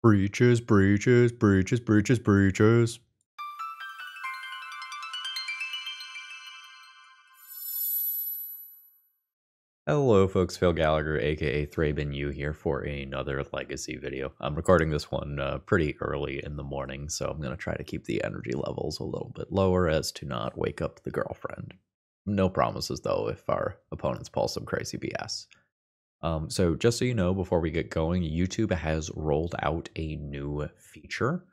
Breeches, breeches, breeches, breeches, breeches. Hello folks, Phil Gallagher, aka ThrabenU here for another Legacy video. I'm recording this one pretty early in the morning, so I'm going to try to keep the energy levels a little bit lower as to not wake up the girlfriend. No promises though if our opponents pull some crazy BS. So just so you know, before we get going, YouTube has rolled out a new feature.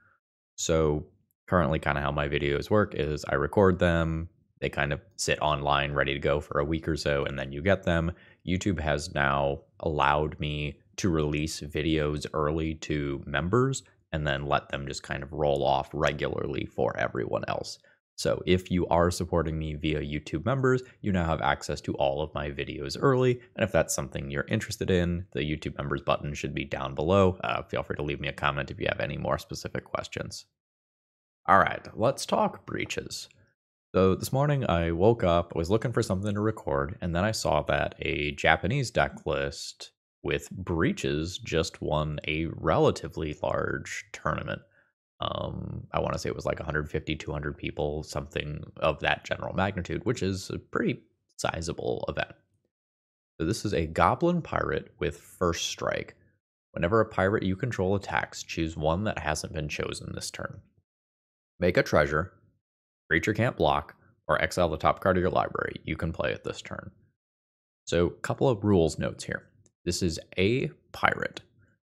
So currently kind of how my videos work is I record them, they kind of sit online ready to go for a week or so, and then you get them. YouTube has now allowed me to release videos early to members and then let them just kind of roll off regularly for everyone else. So if you are supporting me via YouTube members, you now have access to all of my videos early. And if that's something you're interested in, the YouTube members button should be down below. Feel free to leave me a comment if you have any more specific questions. All right, let's talk Breeches. So this morning I woke up, I was looking for something to record, and then I saw that a Japanese deck list with Breeches just won a relatively large tournament. I want to say it was like 150, 200 people, something of that general magnitude, which is a pretty sizable event. So this is a Goblin Pirate with First Strike. Whenever a pirate you control attacks, choose one that hasn't been chosen this turn. Make a treasure, creature can't block, or exile the top card of your library. You can play it this turn. So a couple of rules notes here. This is a pirate,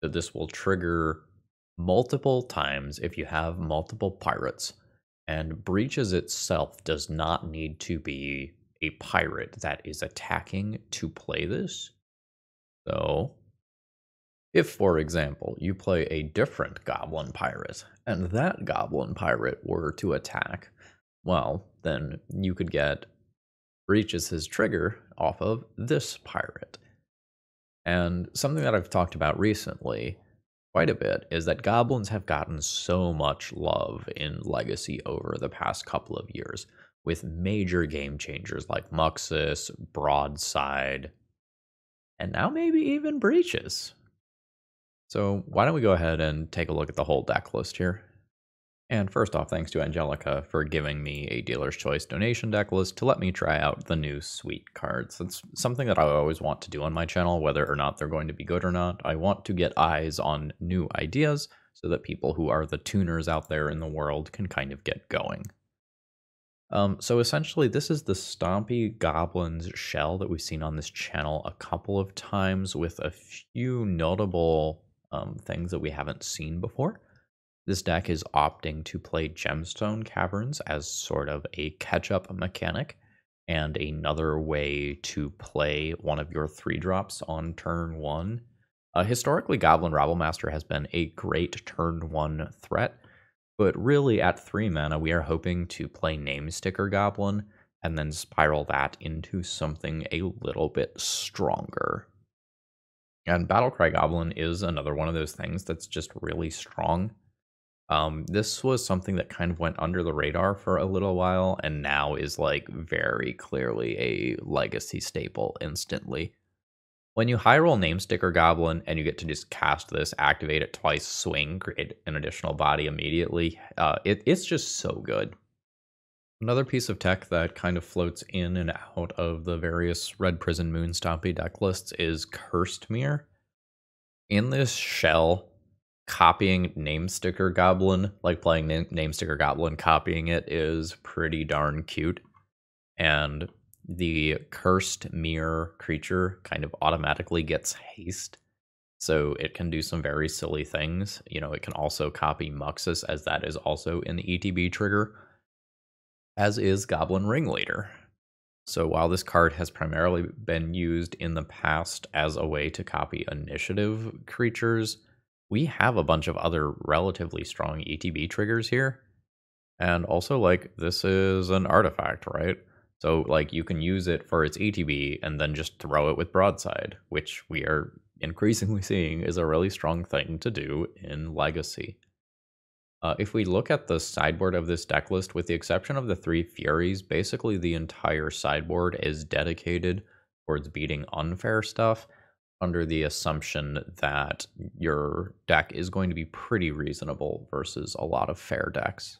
so this will trigger multiple times if you have multiple pirates, and Breeches itself does not need to be a pirate that is attacking to play this. So if, for example, you play a different Goblin Pirate, and that Goblin Pirate were to attack, well, then you could get Breeches' trigger off of this pirate. And something that I've talked about recently quite a bit is that goblins have gotten so much love in Legacy over the past couple of years, with major game changers like Muxus, Broadside, and now maybe even Breeches. So why don't we go ahead and take a look at the whole deck list here. And first off, thanks to Angelica for giving me a Dealer's Choice donation deck list to let me try out the new sweet cards. It's something that I always want to do on my channel, whether or not they're going to be good or not. I want to get eyes on new ideas so that people who are the tuners out there in the world can kind of get going. So essentially, this is the Stompy Goblins shell that we've seen on this channel a couple of times with a few notable things that we haven't seen before. This deck is opting to play Gemstone Caverns as sort of a catch-up mechanic and another way to play one of your 3-drops on turn 1. Historically, Goblin Rabblemaster has been a great turn 1 threat, but really at 3 mana we are hoping to play Name Sticker Goblin and then spiral that into something a little bit stronger. And Cry Goblin is another one of those things that's just really strong. This was something that kind of went under the radar for a little while and now is like very clearly a Legacy staple instantly. When you high roll Name Sticker Goblin and you get to just cast this, activate it twice, swing, create an additional body immediately, it's just so good. Another piece of tech that kind of floats in and out of the various Red Prison Moon Stompy deck lists is Cursed Mirror. In this shell, copying Name Sticker Goblin, like playing Name Sticker Goblin, copying it is pretty darn cute. And the Cursed Mirror creature kind of automatically gets haste, so it can do some very silly things. You know, it can also copy Muxus, as that is also an ETB trigger, as is Goblin Ringleader. So while this card has primarily been used in the past as a way to copy initiative creatures, we have a bunch of other relatively strong ETB triggers here. And also, like, this is an artifact, right? So, like, you can use it for its ETB and then just throw it with Broadside, which we are increasingly seeing is a really strong thing to do in Legacy. If we look at the sideboard of this deck list, with the exception of the 3 Furies, basically the entire sideboard is dedicated towards beating unfair stuff. under the assumption that your deck is going to be pretty reasonable versus a lot of fair decks.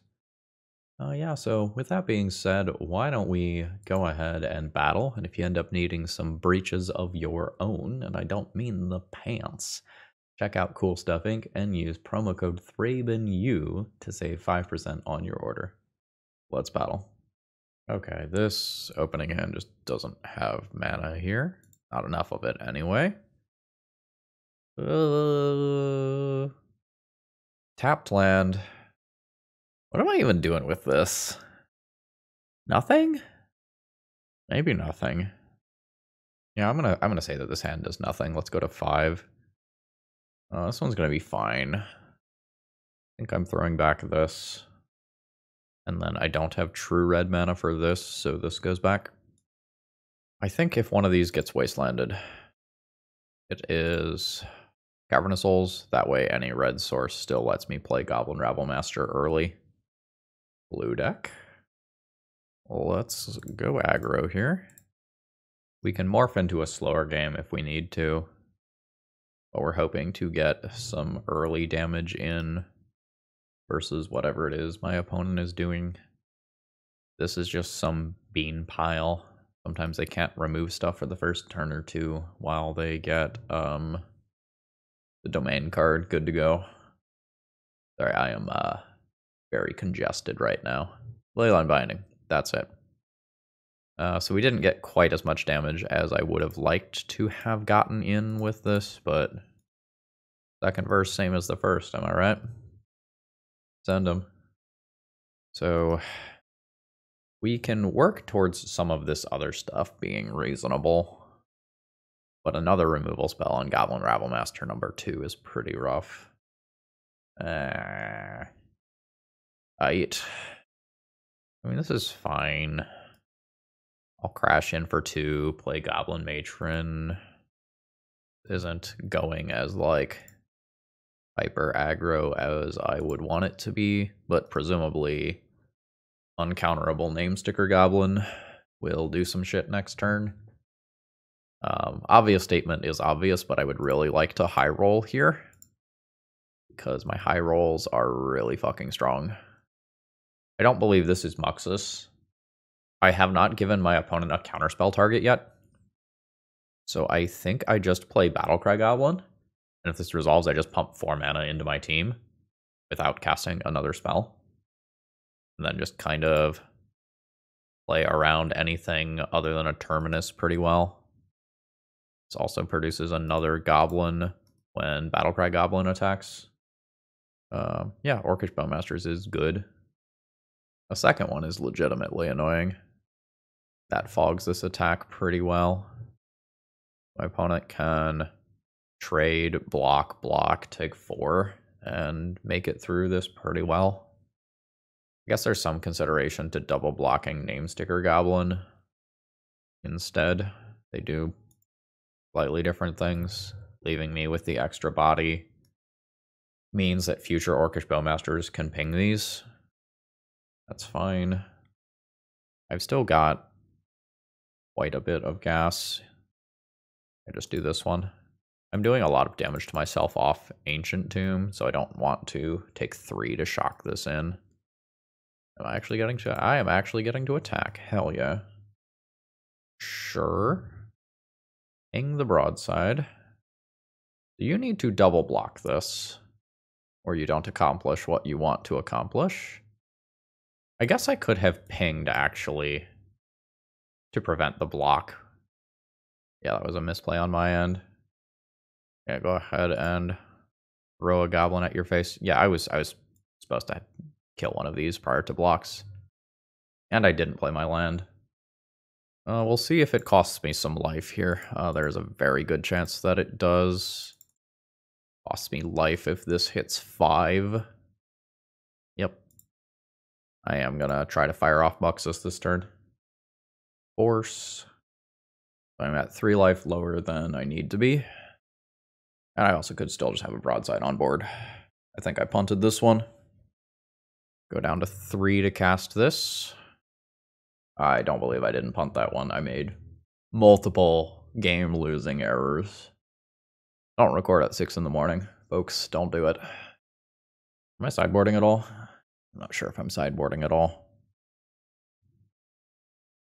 Yeah, so with that being said, why don't we go ahead and battle? And if you end up needing some breeches of your own, and I don't mean the pants, check out Cool Stuff Inc. and use promo code ThrabenU to save 5% on your order. Let's battle. Okay, this opening hand just doesn't have mana here. Not enough of it anyway. Tapped land. What am I even doing with this? Nothing? Maybe nothing. Yeah, I'm gonna say that this hand does nothing. Let's go to 5. This one's gonna be fine. I think I'm throwing back this. And then I don't have true red mana for this, so this goes back. I think if one of these gets wastelanded, it is Cavernous Souls. That way any red source still lets me play Goblin Rabblemaster early. Blue deck. Let's go aggro here. We can morph into a slower game if we need to. But we're hoping to get some early damage in versus whatever it is my opponent is doing. This is just some bean pile. Sometimes they can't remove stuff for the first turn or two while they get the domain card good to go. Sorry, I am very congested right now. Leyline Binding, that's it. So we didn't get quite as much damage as I would have liked to have gotten in with this, but second verse, same as the first, am I right? Send them. So we can work towards some of this other stuff being reasonable, but another removal spell on Goblin Rabblemaster number 2 is pretty rough. I mean, this is fine. I'll crash in for 2, play Goblin Matron. Isn't going as, like, hyper aggro as I would want it to be, but presumably uncounterable Name Sticker Goblin will do some shit next turn. Obvious statement is obvious, but I would really like to high roll here because my high rolls are really fucking strong. I don't believe this is Muxus. I have not given my opponent a counterspell target yet. So I think I just play Cry Goblin. And if this resolves, I just pump 4 mana into my team without casting another spell. And then just kind of play around anything other than a Terminus pretty well. This also produces another Goblin when Cry Goblin attacks. Yeah, Orcish Bowmasters is good. A second one is legitimately annoying. That fogs this attack pretty well. My opponent can trade, block, take 4, and make it through this pretty well. I guess there's some consideration to double blocking Name Sticker Goblin instead. They do slightly different things. Leaving me with the extra body means that future Orcish Bowmasters can ping these. That's fine. I've still got quite a bit of gas. I just do this one. I'm doing a lot of damage to myself off Ancient Tomb, so I don't want to take 3 to shock this in. Am I actually getting to... I am actually getting to attack. Hell yeah. Sure. Ping the broadside. You need to double block this, or you don't accomplish what you want to accomplish. I guess I could have pinged, actually, to prevent the block. Yeah, that was a misplay on my end. Yeah, go ahead and throw a goblin at your face. Yeah, I was supposed to kill one of these prior to blocks. And I didn't play my land. We'll see if it costs me some life here. There's a very good chance that it does. Costs me life if this hits 5. Yep. I am gonna try to fire off Muxus this turn. Force. I'm at 3 life lower than I need to be. And I also could still just have a broadside on board. I think I punted this one. Go down to 3 to cast this. I don't believe I didn't punt that one. I made multiple game-losing errors. Don't record at 6 in the morning, folks. Don't do it. Am I sideboarding at all? I'm not sure if I'm sideboarding at all.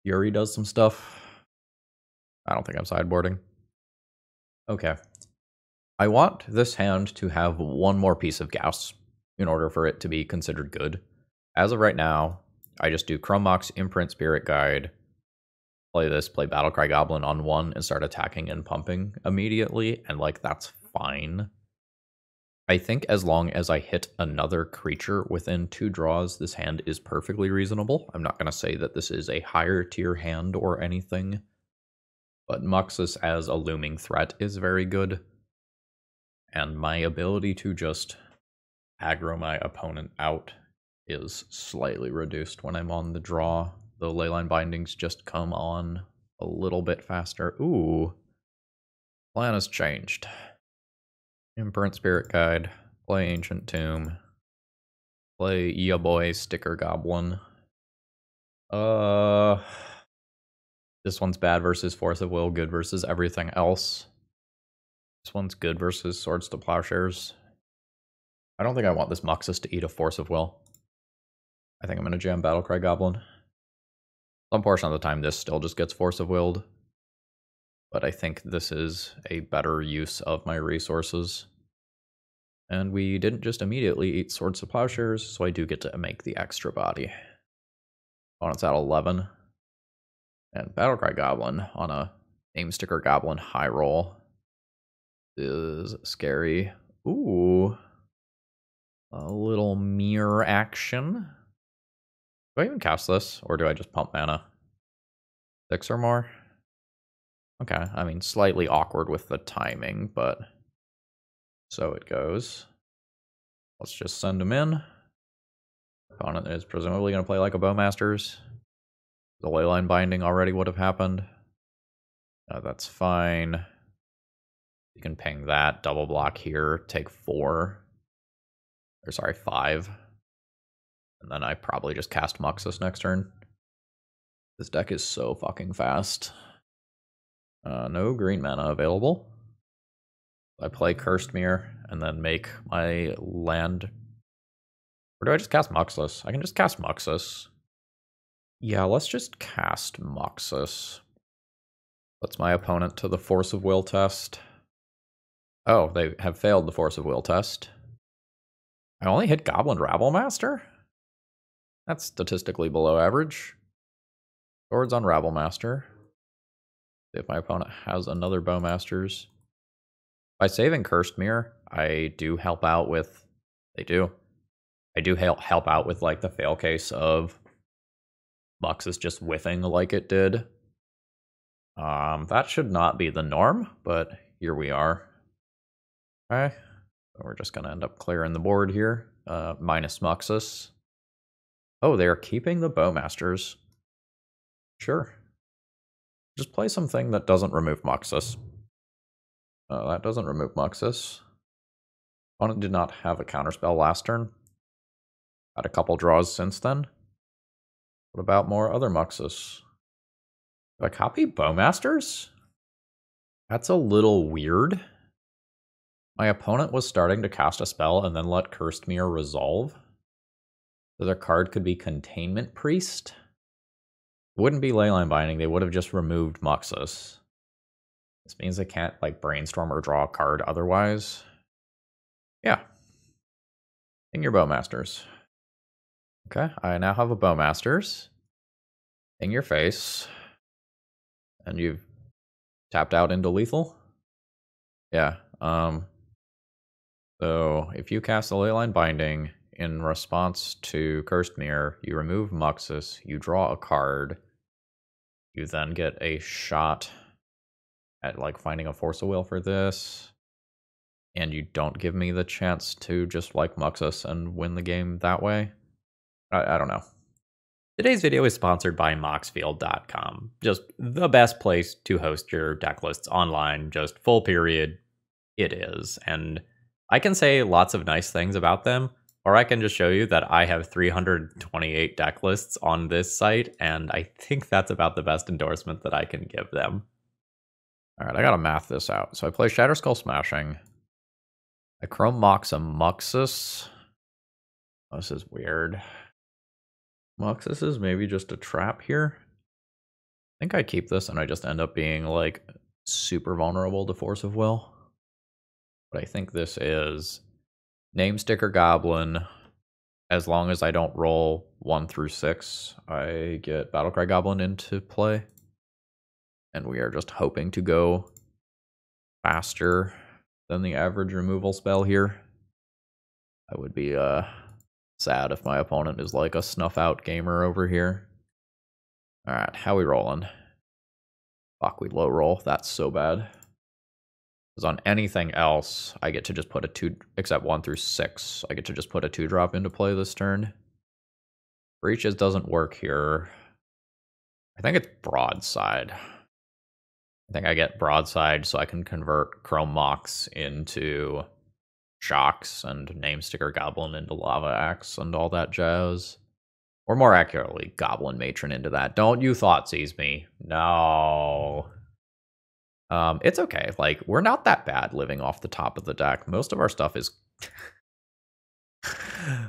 Yuri does some stuff. I don't think I'm sideboarding. Okay. I want this hand to have one more piece of gas in order for it to be considered good. As of right now, I just do Chrome Mox, Imprint, Spirit Guide, play this, play Battle Cry Goblin on 1, and start attacking and pumping immediately, and like that's fine. I think as long as I hit another creature within 2 draws, this hand is perfectly reasonable. I'm not going to say that this is a higher tier hand or anything, but Muxus as a looming threat is very good. And my ability to just aggro my opponent out is slightly reduced when I'm on the draw. The Leyline Bindings just come on a little bit faster. Ooh. Plan has changed. Imprint Spirit Guide. Play Ancient Tomb. Play ya boy Sticker Goblin. This one's bad versus Force of Will, good versus everything else. This one's good versus Swords to Plowshares. I don't think I want this Muxus to eat a Force of Will. I think I'm going to jam Battle Cry Goblin. Some portion of the time this still just gets Force of Willed, but I think this is a better use of my resources. And we didn't just immediately eat Swords to Plowshares, so I do get to make the extra body. Opponent's at 11. And Battle Cry Goblin on a Name Sticker Goblin high roll is scary. Ooh. A little mirror action. Do I even cast this, or do I just pump mana? 6 or more? Okay, I mean, slightly awkward with the timing, but so it goes. Let's just send him in. Opponent is presumably going to play like a Bowmasters. The Leyline Binding already would have happened. That's fine. You can ping that, double block here, take 4. Or sorry, 5. And then I probably just cast Muxus next turn. This deck is so fucking fast. No green mana available. I play Cursed Mirror and then make my land. Or do I just cast Muxus? I can just cast Muxus. Yeah, let's just cast Muxus. Puts my opponent to the Force of Will test. Oh, they have failed the Force of Will test. I only hit Goblin Rabblemaster? That's statistically below average. Swords on Rabblemaster. If my opponent has another Bowmasters. By saving Cursed Mirror, I do help out with... They do. I do help out with, like, the fail case of Muxus just whiffing like it did. That should not be the norm, but here we are. Okay. So we're just going to end up clearing the board here. Minus Muxus. Oh, they are keeping the Bowmasters. Sure. Just play something that doesn't remove Muxus. That doesn't remove Muxus. Opponent did not have a counterspell last turn. Had a couple draws since then. What about more other Muxus? Do I copy Bowmasters? That's a little weird. My opponent was starting to cast a spell and then let Cursed Mirror resolve. So their card could be Containment Priest. It wouldn't be Leyline Binding, they would have just removed Muxus. This means they can't, like, brainstorm or draw a card otherwise. Yeah. In your Bowmasters. Okay, I now have a Bowmasters. In your face. And you've tapped out into lethal? Yeah, so if you cast a Leyline Binding in response to Cursed Mirror, you remove Muxus, you draw a card, you then get a shot at, like, finding a Force of Will for this, and you don't give me the chance to just, like, Muxus and win the game that way? I don't know. Today's video is sponsored by Moxfield.com. Just the best place to host your deck lists online, just full period. It is. And I can say lots of nice things about them, or I can just show you that I have 328 deck lists on this site, and I think that's about the best endorsement that I can give them. Alright, I gotta math this out. So I play Shatter Skull Smashing. I Chrome Mox a Muxus. Oh, this is weird. Muxus is maybe just a trap here. I think I keep this and I just end up being like super vulnerable to Force of Will. But I think this is Name Sticker Goblin. As long as I don't roll 1 through 6, I get Cry Goblin into play. And we are just hoping to go faster than the average removal spell here. I would be sad if my opponent is like a snuff out gamer over here. Alright, how we rolling? Fuck, we low roll. That's so bad. Because on anything else, I get to just put a 2, except 1 through 6. I get to just put a 2-drop into play this turn. Breeches doesn't work here. I think it's Broadside. I think I get Broadside so I can convert Chrome Mox into Shocks and Name Sticker Goblin into Lava Axe and all that jazz. Or more accurately, Goblin Matron into that. Don't you Thoughtseize me. No. It's okay. Like, we're not that bad living off the top of the deck. Most of our stuff is...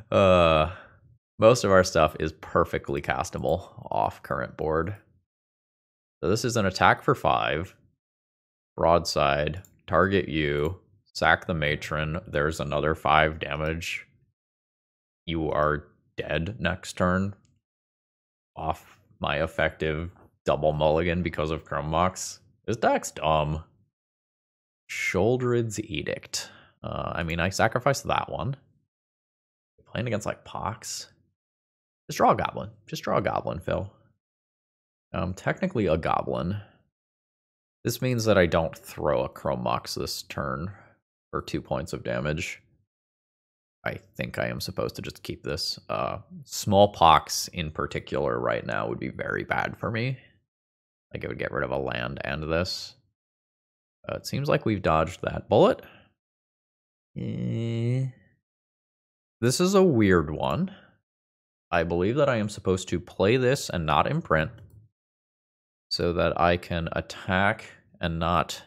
most of our stuff is perfectly castable off current board. So this is an attack for 5. Broadside. Target you. Sack the Matron. There's another 5 damage. You are dead next turn. Off my effective double mulligan because of Chrome Mox. This deck's dumb. Sholdred's Edict. I mean, I sacrificed that one. Playing against, like, Pox. Just draw a Goblin. Just draw a Goblin, Phil. Technically a Goblin. This means that I don't throw a Chrome Mox this turn for 2 points of damage. I think I am supposed to just keep this. Smallpox in particular right now would be very bad for me. Like, it would get rid of a land and this. It seems like we've dodged that bullet. This is a weird one. I believe that I am supposed to play this and not imprint so that I can attack and not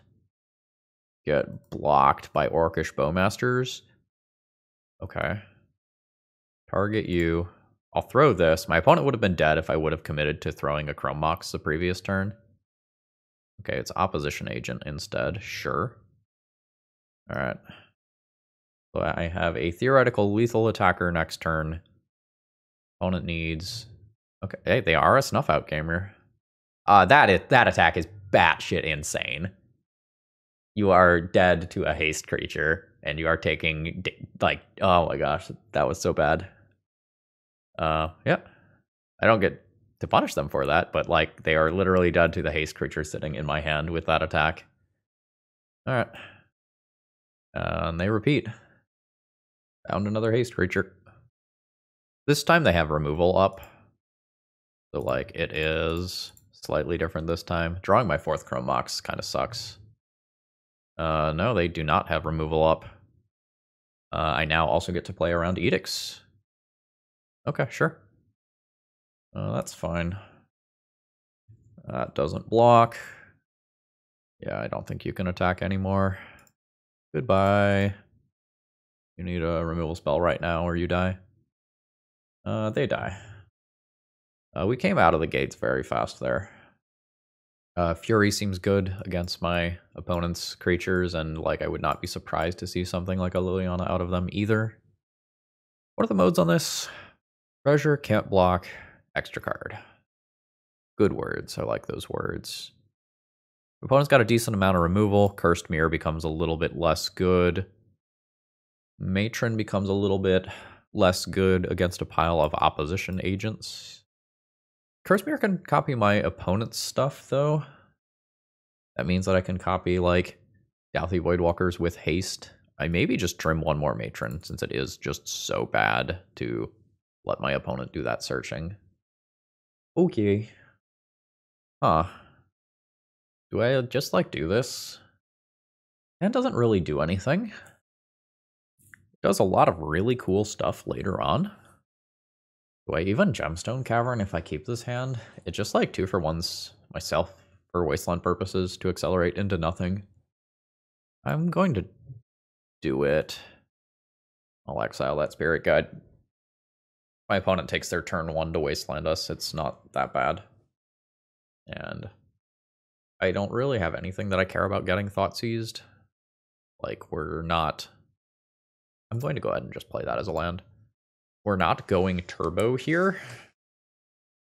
get blocked by Orcish Bowmasters. Okay. Target you. I'll throw this. My opponent would have been dead if I would have committed to throwing a Chrome Mox the previous turn. Okay, it's Opposition Agent instead. Sure. Alright. So I have a theoretical lethal attacker next turn. Opponent needs... Okay, hey, they are a snuff out gamer. That attack is batshit insane. You are dead to a haste creature, and you are taking, like, oh my gosh, that was so bad. Yeah. I don't get to punish them for that, but, like, they are literally dead to the haste creature sitting in my hand with that attack. Alright. And they repeat. Found another haste creature. This time they have removal up. So, like, it is slightly different this time. Drawing my 4th Chrome Mox kind of sucks. No, they do not have removal up. I now also get to play around Edicts. Okay, sure. That's fine. That doesn't block. Yeah, I don't think you can attack anymore. Goodbye. You need a removal spell right now or you die. They die. We came out of the gates very fast there. Fury seems good against my opponent's creatures, and like I would not be surprised to see something like a Liliana out of them either. What are the modes on this? Treasure, can't block, extra card. Good words, I like those words. Opponent's got a decent amount of removal. Cursed Mirror becomes a little bit less good. Matron becomes a little bit less good against a pile of opposition agents. Cursed Mirror can copy my opponent's stuff, though. That means that I can copy, like, Douthy Voidwalkers with haste. I maybe just trim one more Matron, since it is just so bad to let my opponent do that searching. Okay. Huh. Do I just, like, do this? And it doesn't really do anything. It does a lot of really cool stuff later on. Do I even Gemstone Cavern if I keep this hand? It just, like, 2-for-1s myself for wasteland purposes to accelerate into nothing. I'm going to do it. I'll exile that spirit guide. My opponent takes their turn 1 to wasteland us. It's not that bad. And I don't really have anything that I care about getting thought seized. Like, we're not... I'm going to go ahead and just play that as a land. We're not going turbo here.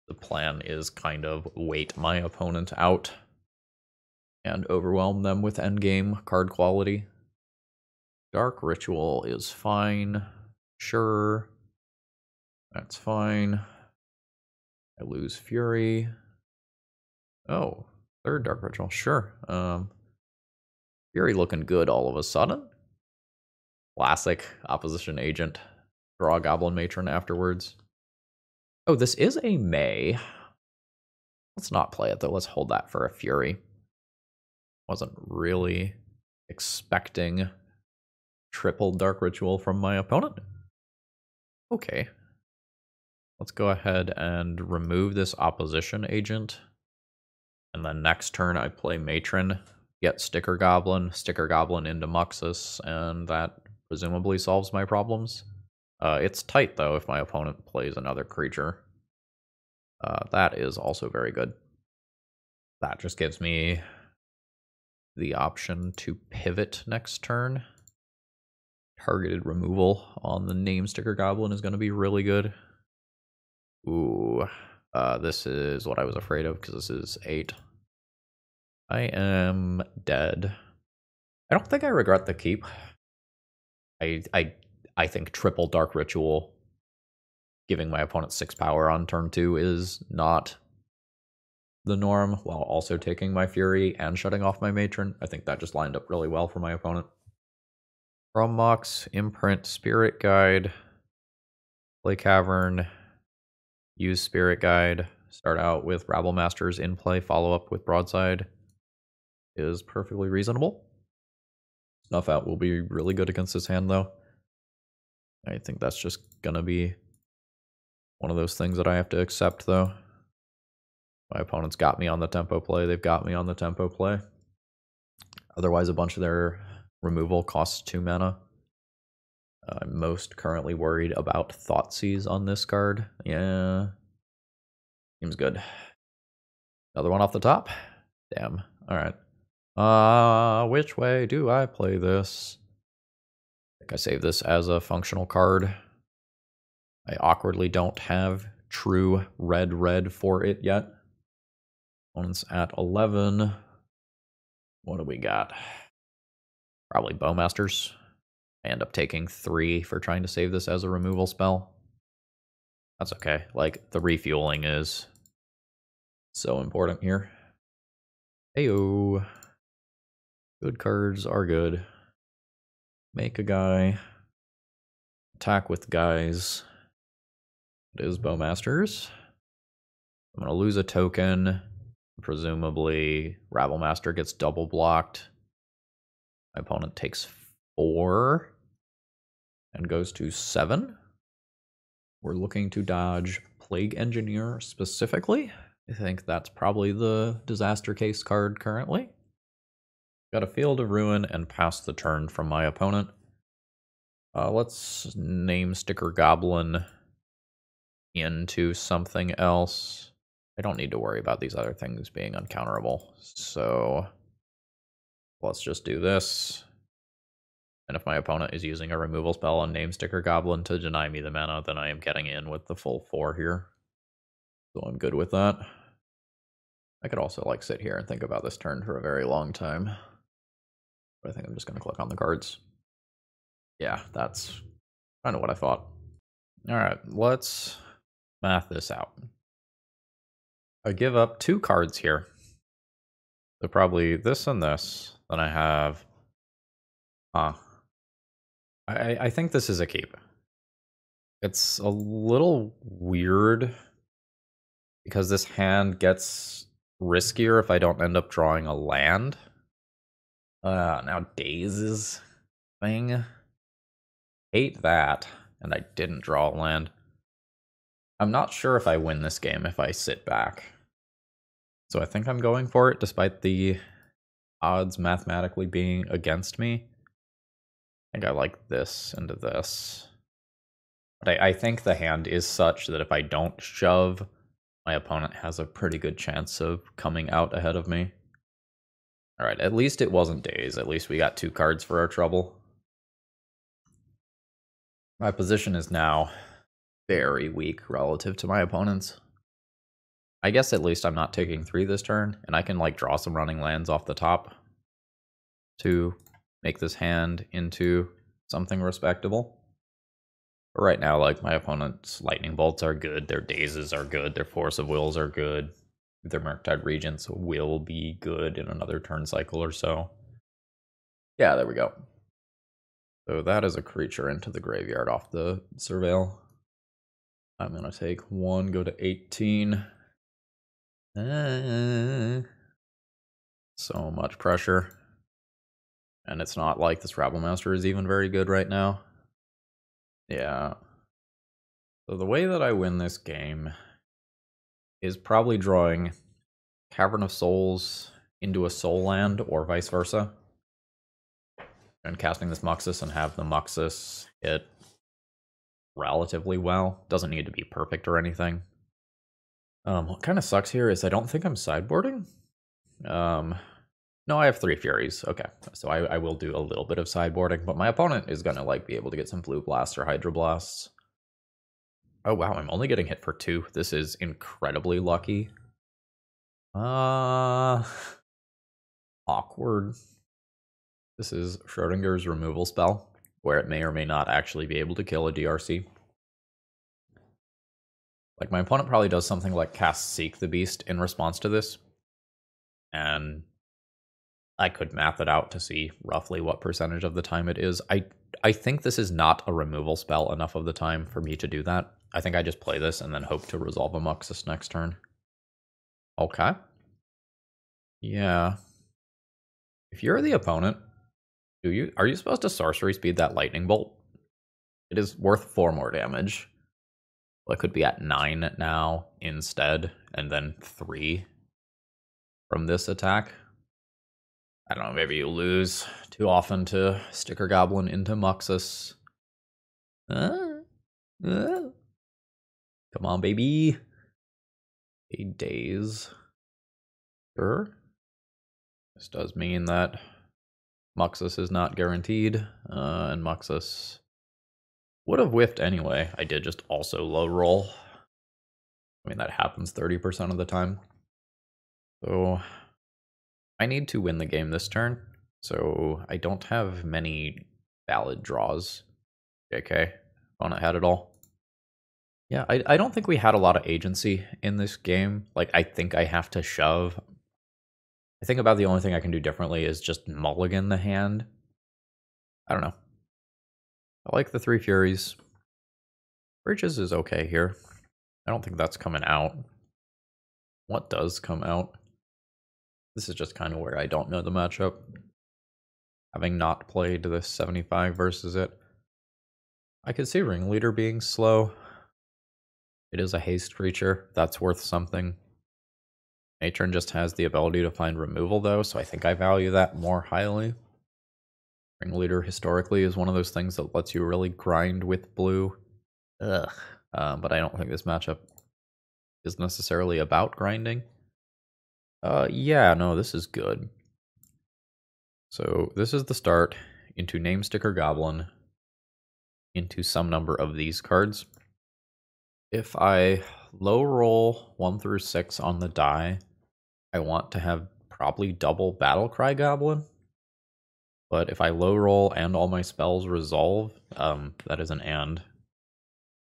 The plan is kind of wait my opponent out and overwhelm them with endgame card quality. Dark Ritual is fine. Sure. That's fine. I lose Fury. Oh, third Dark Ritual. Sure. Fury looking good all of a sudden. Classic opposition agent. Draw a Goblin Matron afterwards. Oh, this is a May. Let's not play it, though. Let's hold that for a Fury. Wasn't really expecting triple Dark Ritual from my opponent. Okay. Let's go ahead and remove this opposition agent. And then next turn I play Matron, get Sticker Goblin into Muxus, and that presumably solves my problems. It's tight, though, if my opponent plays another creature. That is also very good. That just gives me the option to pivot next turn. Targeted removal on the Name Sticker Goblin is going to be really good. Ooh, this is what I was afraid of, because this is 8. I am dead. I don't think I regret the keep. I think triple Dark Ritual, giving my opponent 6 power on turn 2, is not the norm, while also taking my Fury and shutting off my Matron. I think that just lined up really well for my opponent. From Mox, imprint Spirit Guide, play Cavern, use Spirit Guide, start out with Rabble Masters in play, follow up with Broadside is perfectly reasonable. Snuff Out will be really good against this hand, though. I think that's just gonna be one of those things that I have to accept, though. My opponent's got me on the tempo play. They've got me on the tempo play. Otherwise, a bunch of their removal costs 2 mana. I'm most currently worried about Thoughtseize on this card. Yeah. Seems good. Another one off the top? Damn. Alright. Which way do I play this? I think I save this as a functional card. I awkwardly don't have true red for it yet. Opponent's at 11. What do we got? Probably Bowmasters. I end up taking 3 for trying to save this as a removal spell. That's okay. Like, the refueling is so important here. Heyo. Good cards are good. Make a guy. Attack with guys. It is Bowmasters. I'm going to lose a token. Presumably, Rabblemaster gets double blocked. My opponent takes 4 and goes to 7. We're looking to dodge Plague Engineer specifically. I think that's probably the disaster case card currently. Got a Field of Ruin and pass the turn from my opponent. Let's Name Sticker Goblin into something else. I don't need to worry about these other things being uncounterable. So let's just do this. And if my opponent is using a removal spell on Name Sticker Goblin to deny me the mana, then I am getting in with the full 4 here. So I'm good with that. I could also like sit here and think about this turn for a very long time. But I think I'm just going to click on the cards. Yeah, that's kind of what I thought. Alright, let's math this out. I give up 2 cards here. So probably this and this. Then I have... I think this is a keep. It's a little weird because this hand gets riskier if I don't end up drawing a land. Now Daze is thing. Hate that. And I didn't draw a land. I'm not sure if I win this game if I sit back. So I think I'm going for it, despite the odds mathematically being against me. I think I like this into this. But I think the hand is such that if I don't shove, my opponent has a pretty good chance of coming out ahead of me. Alright, at least it wasn't days. At least we got 2 cards for our trouble. My position is now very weak relative to my opponent's. I guess at least I'm not taking 3 this turn, and I can like draw some running lands off the top to make this hand into something respectable. But right now, like, my opponent's lightning bolts are good, their dazes are good, their force of wills are good, their Murktide Regents will be good in another turn cycle or so. Yeah, there we go. So that is a creature into the graveyard off the Surveil. I'm gonna take 1, go to 18. So much pressure. And it's not like this Rabble Master is even very good right now. Yeah. So the way that I win this game is probably drawing Cavern of Souls into a Soul Land or vice versa. And casting this Muxus and have the Muxus hit relatively well. Doesn't need to be perfect or anything. What kind of sucks here is I don't think I'm sideboarding. No, I have 3 Furies. Okay, so I will do a little bit of sideboarding, but my opponent is gonna like be able to get some Blue Blasts or Hydro Blasts. Oh wow, I'm only getting hit for 2. This is incredibly lucky. Awkward. This is Schrodinger's removal spell, where it may or may not actually be able to kill a DRC. Like, my opponent probably does something like cast Seek the Beast in response to this, and I could math it out to see roughly what percentage of the time it is. I think this is not a removal spell enough of the time for me to do that. I think I just play this and then hope to resolve a Muxus next turn. Okay. Yeah. If you're the opponent, are you supposed to sorcery speed that lightning bolt? It is worth 4 more damage. Well, it could be at 9 now instead, and then 3 from this attack. I don't know, maybe you lose too often to Sticker Goblin into Muxus. Come on, baby. 8 days. Sure. This does mean that Muxus is not guaranteed, and Muxus would have whiffed anyway. I did just also low roll. I mean, that happens 30% of the time. So I need to win the game this turn, so I don't have many valid draws. JK, opponent had it all. Yeah, I don't think we had a lot of agency in this game. Like, I think I have to shove. I think about the only thing I can do differently is just mulligan the hand. I don't know. I like the 3 Furies. Breeches is okay here. I don't think that's coming out. What does come out? This is just kind of where I don't know the matchup. Having not played this 75 versus it. I could see Ringleader being slow. It is a haste creature. That's worth something. Matron just has the ability to find removal, though, so I think I value that more highly. Ringleader historically is one of those things that lets you really grind with blue. Ugh. But I don't think this matchup is necessarily about grinding. Yeah, no, this is good. So this is the start into Name Sticker Goblin, into some number of these cards. If I low roll 1 through 6 on the die, I want to have probably double Battle Cry Goblin. But if I low roll and all my spells resolve, that is an and.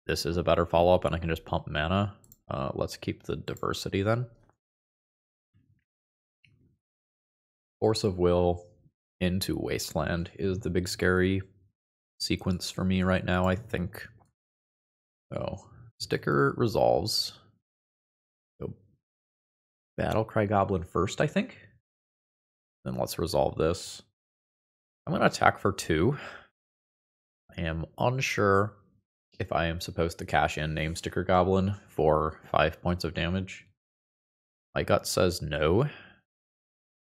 This is a better follow-up, and I can just pump mana. Let's keep the diversity then. Force of Will into Wasteland is the big scary sequence for me right now, I think. So, Sticker resolves. So, Battle Cry Goblin first, I think. Then let's resolve this. I'm going to attack for 2. I am unsure if I am supposed to cash in Name Sticker Goblin for 5 points of damage. My gut says no.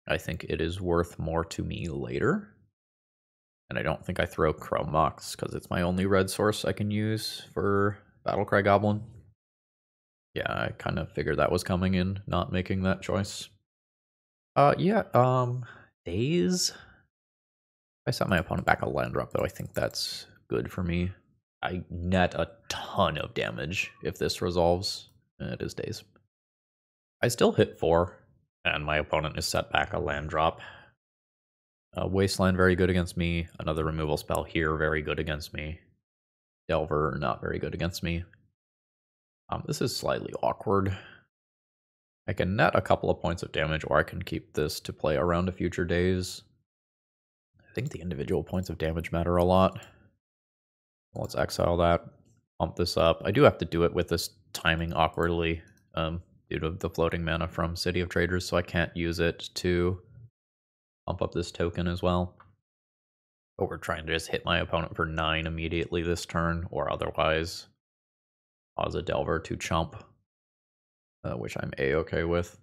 I think it is worth more to me later. And I don't think I throw Chrome Mox because it's my only red source I can use for Cry Goblin. Yeah, I kind of figured that was coming in, not making that choice. Days. I set my opponent back a land drop, though. I think that's good for me. I net a ton of damage if this resolves. It is days. I still hit 4, and my opponent is set back a land drop. Wasteland, very good against me. Another removal spell here, very good against me. Delver, not very good against me. This is slightly awkward. I can net a couple of points of damage, or I can keep this to play around a future days. I think the individual points of damage matter a lot. Let's exile that, pump this up. I do have to do it with this timing awkwardly due to the floating mana from City of Traders, so I can't use it to pump up this token as well. But we're trying to just hit my opponent for 9 immediately this turn, or otherwise cause a Delver to chump, which I'm A-okay with.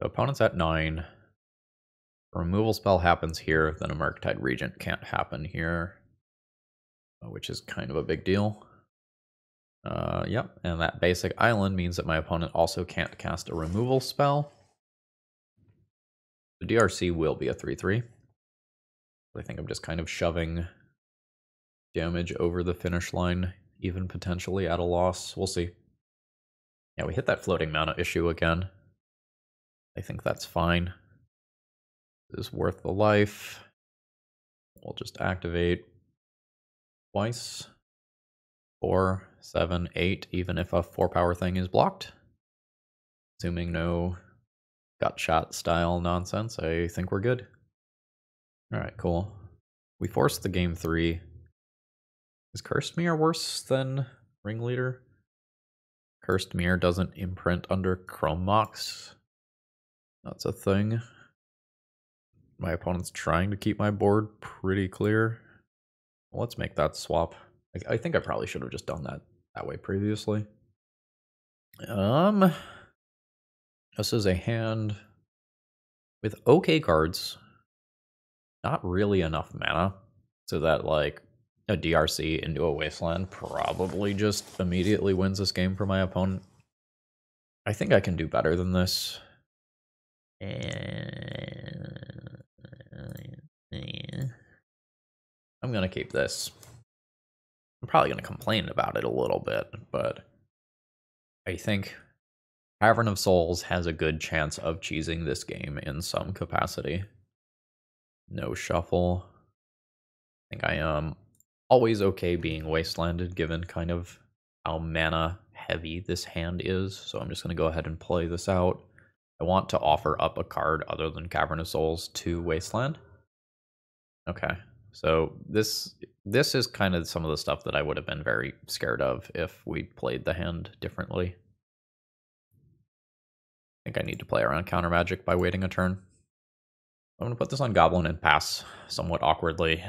The opponent's at 9. A removal spell happens here, then a Murktide Regent can't happen here, which is kind of a big deal. Yep, and that basic island means that my opponent also can't cast a removal spell. The DRC will be a 3/3. I think I'm just kind of shoving damage over the finish line, even potentially at a loss. We'll see. Yeah, we hit that floating mana issue again. I think that's fine. This is worth the life. We'll just activate twice. 4, 7, 8, even if a 4-power thing is blocked. Assuming no gut shot style nonsense, I think we're good. Alright, cool. We forced the game 3. Is Cursed Mirror worse than Ringleader? Cursed Mirror doesn't imprint under Chrome Mox. That's a thing. My opponent's trying to keep my board pretty clear. Well, let's make that swap. I think I probably should have just done that way previously. This is a hand with okay cards. Not really enough mana so that, like, a DRC into a Wasteland probably just immediately wins this game for my opponent. I think I can do better than this. I'm gonna keep this. I'm probably gonna complain about it a little bit, but I think Cavern of Souls has a good chance of cheesing this game in some capacity. No shuffle. I think I am always okay being wastelanded given kind of how mana heavy this hand is, so I'm just going to go ahead and play this out. I want to offer up a card other than Cavern of Souls to Wasteland. Okay, so this is kind of some of the stuff that I would have been very scared of if we played the hand differently. I think I need to play around counter magic by waiting a turn. I'm going to put this on Goblin and pass somewhat awkwardly.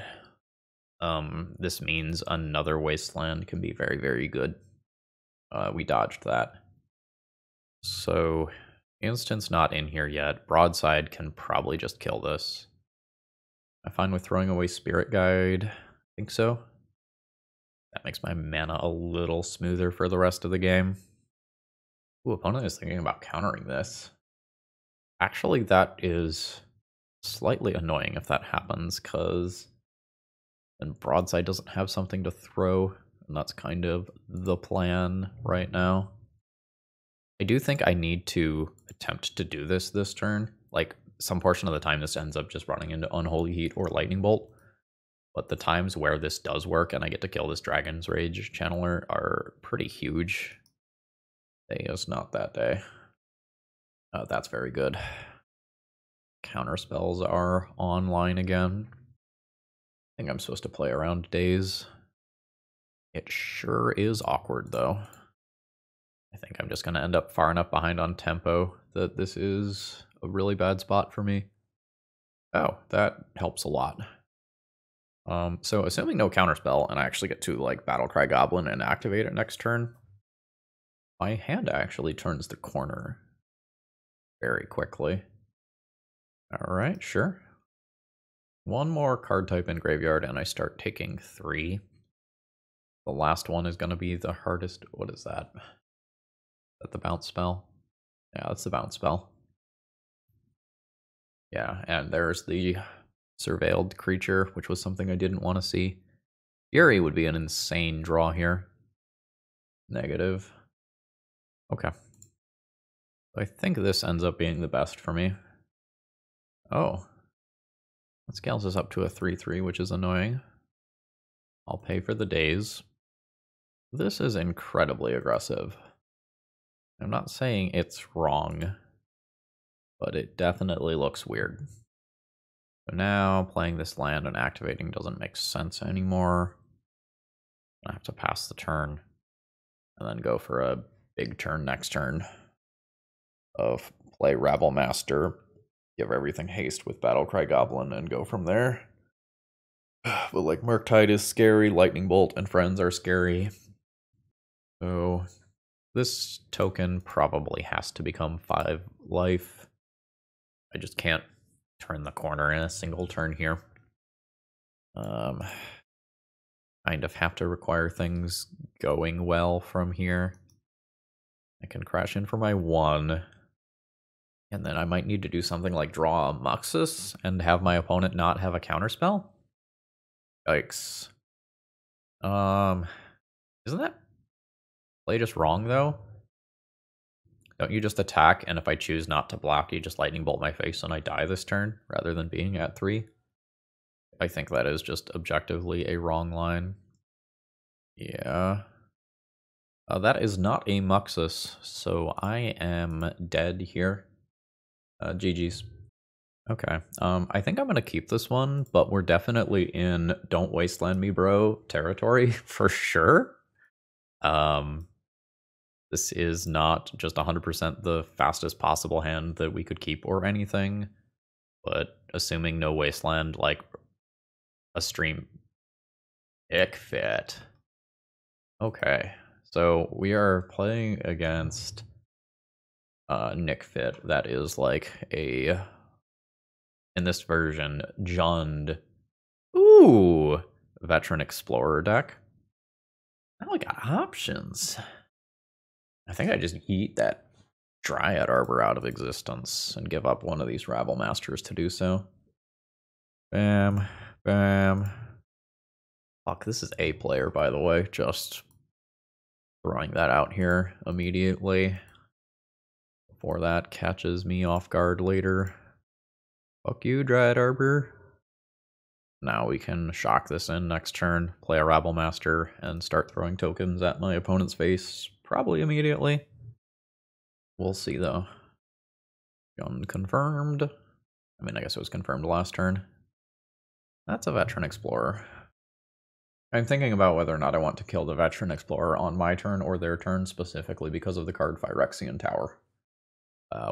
This means another Wasteland can be very, very good. We dodged that. So, instant's not in here yet. Broadside can probably just kill this. I'm fine with throwing away Spirit Guide. I think so. That makes my mana a little smoother for the rest of the game. Ooh, opponent is thinking about countering this. Actually, that is slightly annoying if that happens, because then Broadside doesn't have something to throw, and that's kind of the plan right now. I do think I need to attempt to do this turn. Like, some portion of the time this ends up just running into Unholy Heat or Lightning Bolt, but the times where this does work and I get to kill this Dragon's Rage Channeler are pretty huge. Day is not that day. That's very good. Counter spells are online again. I think I'm supposed to play around days. It sure is awkward, though. I think I'm just going to end up far enough behind on tempo that this is a really bad spot for me. Oh, that helps a lot. So assuming no counterspell, and I actually get to, like, Cry Goblin and activate it next turn, my hand actually turns the corner. very quickly. Alright, sure. One more card type in graveyard and I start taking 3. The last one is going to be the hardest. What is that? Is that the bounce spell? Yeah, that's the bounce spell. Yeah, and there's the surveilled creature, which was something I didn't want to see. Fury would be an insane draw here. Negative. Okay. I think this ends up being the best for me. Oh. That scales us up to a 3/3, which is annoying. I'll pay for the days. This is incredibly aggressive. I'm not saying it's wrong, but it definitely looks weird. So now playing this land and activating doesn't make sense anymore. I have to pass the turn and then go for a big turn next turn of play Rabble Master, give everything haste with Battle Cry Goblin, and go from there. But like Murktide is scary, Lightning Bolt and Friends are scary. So this token probably has to become 5 life. I just can't turn the corner in a single turn here. Kind of have to require things going well from here. I can crash in for my 1. And then I might need to do something like draw a Muxus and have my opponent not have a counterspell. Yikes. Isn't that play just wrong though? Don't you just attack, and if I choose not to block, you just lightning bolt my face and I die this turn, rather than being at 3? I think that is just objectively a wrong line. Yeah. That is not a Muxus, so I am dead here. GG's. Okay, I think I'm gonna keep this one, but we're definitely in don't wasteland me bro territory for sure. This is not just 100% the fastest possible hand that we could keep or anything, but assuming no wasteland, like a stream ick fit. Okay, so we are playing against Nick Fit. That is like a, in this version, Jund. Ooh, Veteran Explorer deck. Now we got options. I think I just eat that Dryad Arbor out of existence and give up one of these Rabble Masters to do so. Bam, bam. Fuck, this is a player, by the way. Just throwing that out here immediately before that catches me off guard later. Fuck you, Dryad Arbor. Now we can shock this in next turn, play a Rabble Master, and start throwing tokens at my opponent's face, probably immediately. We'll see, though. Unconfirmed. I mean, I guess it was confirmed last turn. That's a Veteran Explorer. I'm thinking about whether or not I want to kill the Veteran Explorer on my turn or their turn, specifically because of the card Phyrexian Tower,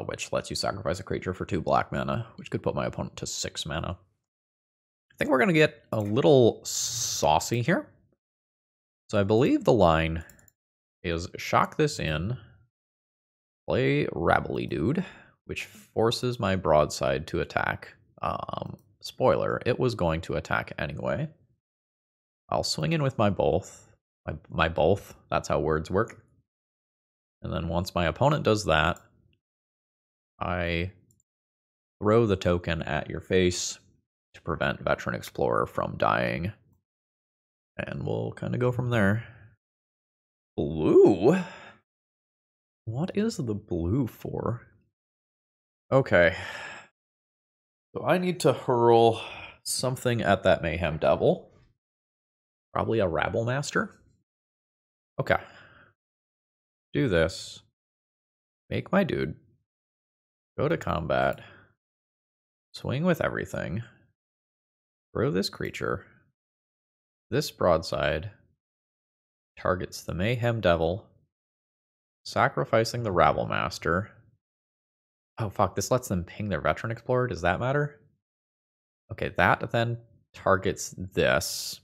which lets you sacrifice a creature for 2 black mana, which could put my opponent to 6 mana. I think we're going to get a little saucy here. So I believe the line is shock this in, play Rabbly Dude, which forces my broadside to attack. Spoiler, it was going to attack anyway. I'll swing in with my both. My both, that's how words work. And then once my opponent does that, I throw the token at your face to prevent Veteran Explorer from dying. And we'll kind of go from there. Blue? What is the blue for? Okay. So I need to hurl something at that Mayhem Devil. Probably a Rabble Master. Okay. Do this. Make my dude. Go to combat. Swing with everything. Throw this creature. This broadside targets the Mayhem Devil, sacrificing the Rabble Master. Oh fuck, this lets them ping their Veteran Explorer. Does that matter? Okay, that then targets this.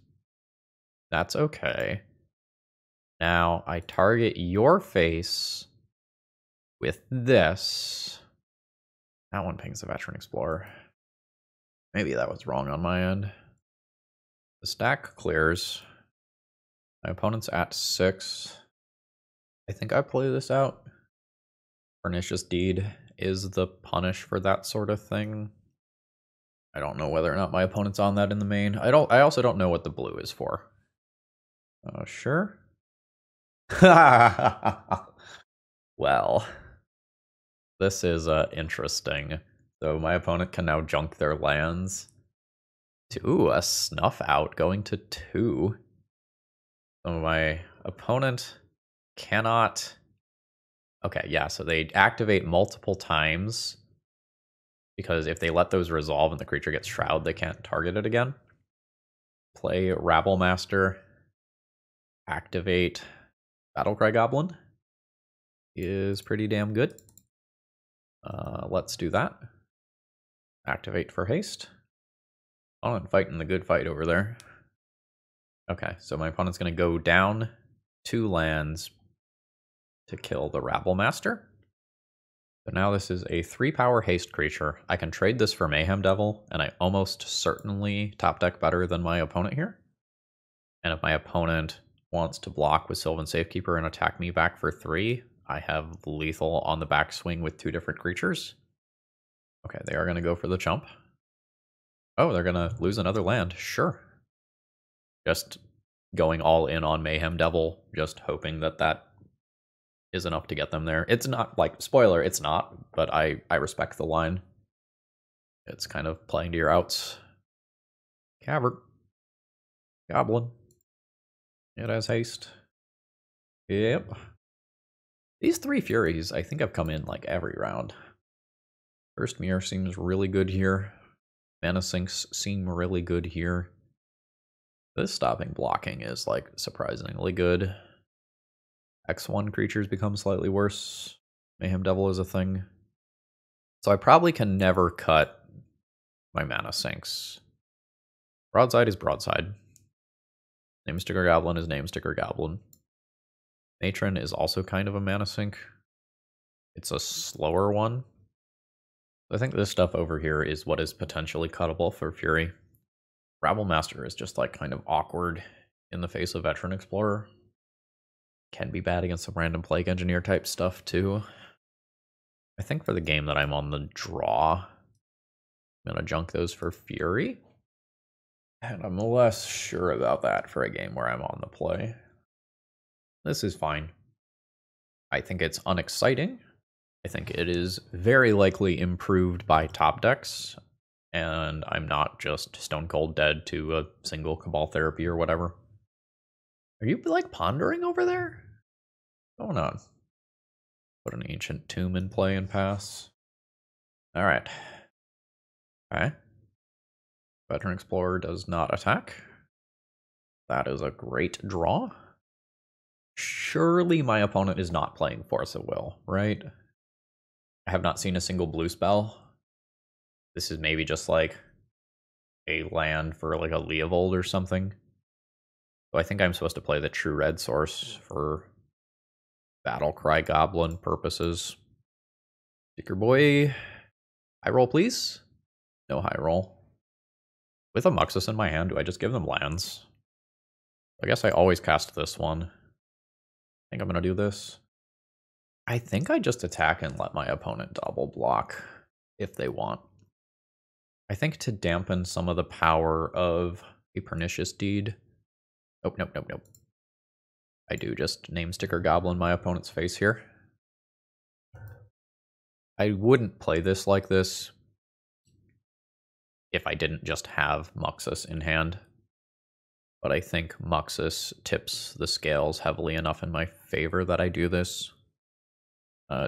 That's okay. Now I target your face with this. That one pings the Veteran Explorer. Maybe that was wrong on my end. The stack clears. My opponent's at 6. I think I play this out. Pernicious Deed is the punish for that sort of thing. I don't know whether or not my opponent's on that in the main. I also don't know what the blue is for. Sure. Well, this is interesting. So my opponent can now junk their lands to a snuff out going to 2. So my opponent cannot. Okay, yeah, so they activate multiple times because if they let those resolve and the creature gets Shroud, they can't target it again. Play Rabblemaster, activate Cry Goblin is pretty damn good. Let's do that. Activate for haste. Oh, I'm fighting the good fight over there. Okay, so my opponent's going to go down 2 lands to kill the Rabblemaster. So now this is a 3-power haste creature. I can trade this for Mayhem Devil, and I almost certainly top deck better than my opponent here. And if my opponent wants to block with Sylvan Safekeeper and attack me back for 3, I have lethal on the backswing with 2 different creatures. Okay, they are going to go for the chump. Oh, they're going to lose another land. Sure. Just going all in on Mayhem Devil, just hoping that that is enough to get them there. It's not, like, spoiler, it's not, but I respect the line. It's kind of playing to your outs. Cavern. Goblin. It has haste. Yep. These 3 Furies, I think, have come in, like, every round. First Mirror seems really good here. Mana Sinks seem really good here. This stopping blocking is, like, surprisingly good. X1 creatures become slightly worse. Mayhem Devil is a thing. So I probably can never cut my Mana Sinks. Broadside is Broadside. Name Sticker Goblin is Name Sticker Goblin. Matron is also kind of a Mana Sink. It's a slower one. I think this stuff over here is what is potentially cuttable for Fury. Rabblemaster is just, like, kind of awkward in the face of Veteran Explorer. Can be bad against some random Plague Engineer type stuff too. I think for the game that I'm on the draw, I'm gonna junk those for Fury. And I'm less sure about that for a game where I'm on the play. This is fine. I think it's unexciting. I think it is very likely improved by top decks, and I'm not just stone cold dead to a single Cabal Therapy or whatever. Are you, like, pondering over there? What's going on? Put an Ancient Tomb in play and pass. Alright. Okay. Veteran Explorer does not attack. That is a great draw. Surely my opponent is not playing Force of Will, right? I have not seen a single blue spell. This is maybe just, like, a land for, like, a Leovold or something. So I think I'm supposed to play the True Red source for Cry Goblin purposes. Seeker Boy. High roll, please. No high roll. With a Muxus in my hand, do I just give them lands? I guess I always cast this one. I think I'm going to do this. I think I just attack and let my opponent double block if they want. I think to dampen some of the power of a Pernicious Deed. Oh, nope, nope, nope. I do just Name Sticker Goblin my opponent's face here. I wouldn't play this like this if I didn't just have Muxus in hand. But I think Muxus tips the scales heavily enough in my favor that I do this.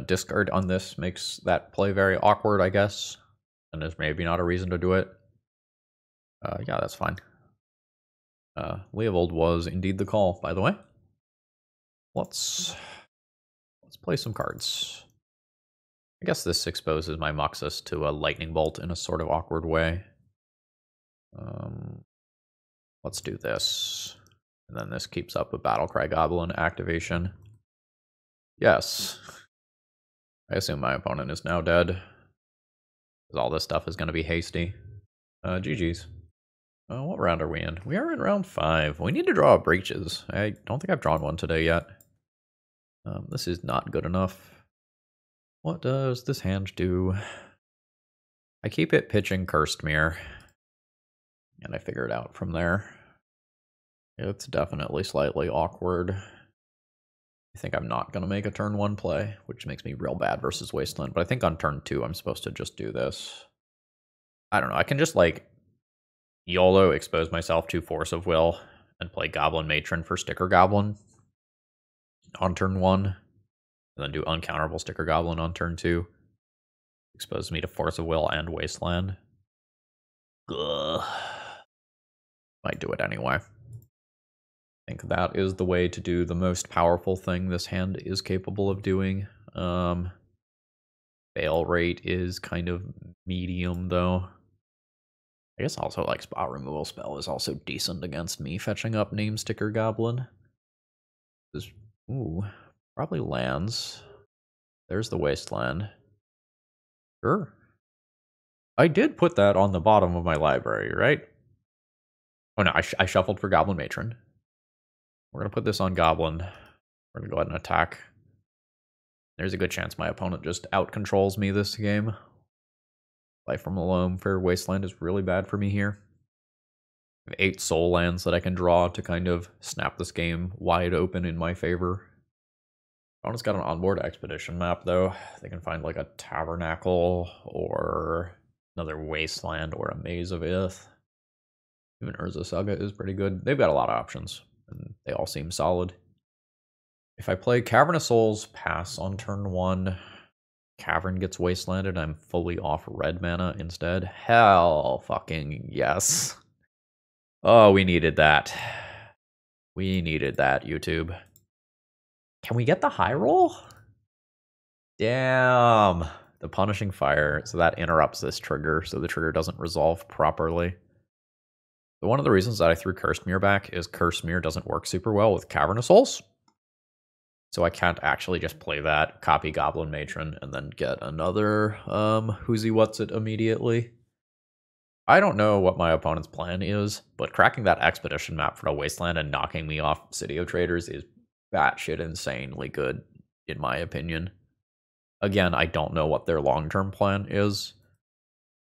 Discard on this makes that play very awkward, I guess. And there's maybe not a reason to do it. Yeah, that's fine. Leovold was indeed the call, by the way. Let's play some cards. I guess this exposes my Muxus to a Lightning Bolt in a sort of awkward way. Let's do this. And then this keeps up with Cry Goblin activation. Yes. I assume my opponent is now dead. Because all this stuff is going to be hasty. GG's. What round are we in? We are in round 5. We need to draw Breeches. I don't think I've drawn one today yet. This is not good enough. What does this hand do? I keep it pitching Cursed Mirror. And I figure it out from there. It's definitely slightly awkward. I think I'm not going to make a turn 1 play, which makes me real bad versus Wasteland. But I think on turn 2, I'm supposed to just do this. I don't know. I can just, like, YOLO expose myself to Force of Will and play Goblin Matron for Sticker Goblin on turn 1. And then do Uncounterable Sticker Goblin on turn 2. Expose me to Force of Will and Wasteland. Ugh. Might do it anyway. I think that is the way to do the most powerful thing this hand is capable of doing. Fail rate is kind of medium, though. I guess also, like, Spot Removal Spell is also decent against me fetching up Name Sticker Goblin. Ooh, probably lands. There's the Wasteland. Sure. I did put that on the bottom of my library, right? Oh no, I shuffled for Goblin Matron. We're going to put this on Goblin. We're going to go ahead and attack. There's a good chance my opponent just out-controls me this game. Life from the Loam for Wasteland is really bad for me here. I have 8 soul lands that I can draw to kind of snap this game wide open in my favor. Opponent's got an onboard expedition map, though. They can find, like, a Tabernacle or another Wasteland or a Maze of Ith. Even Urza Saga is pretty good. They've got a lot of options, and they all seem solid. If I play Cavern of Souls, pass on turn 1, Cavern gets Wastelanded, I'm fully off red mana instead. Hell fucking yes. Oh, we needed that. We needed that, YouTube. Can we get the high roll? Damn. The Punishing Fire. So that interrupts this trigger, so the trigger doesn't resolve properly. But one of the reasons that I threw Cursed Mirror back is Cursed Mirror doesn't work super well with Cavern of Souls. So I can't actually just play that, copy Goblin Matron, and then get another Who's-He-What's-It immediately. I don't know what my opponent's plan is, but cracking that Expedition map for a Wasteland and knocking me off City of Traders is batshit insanely good, in my opinion. Again, I don't know what their long-term plan is,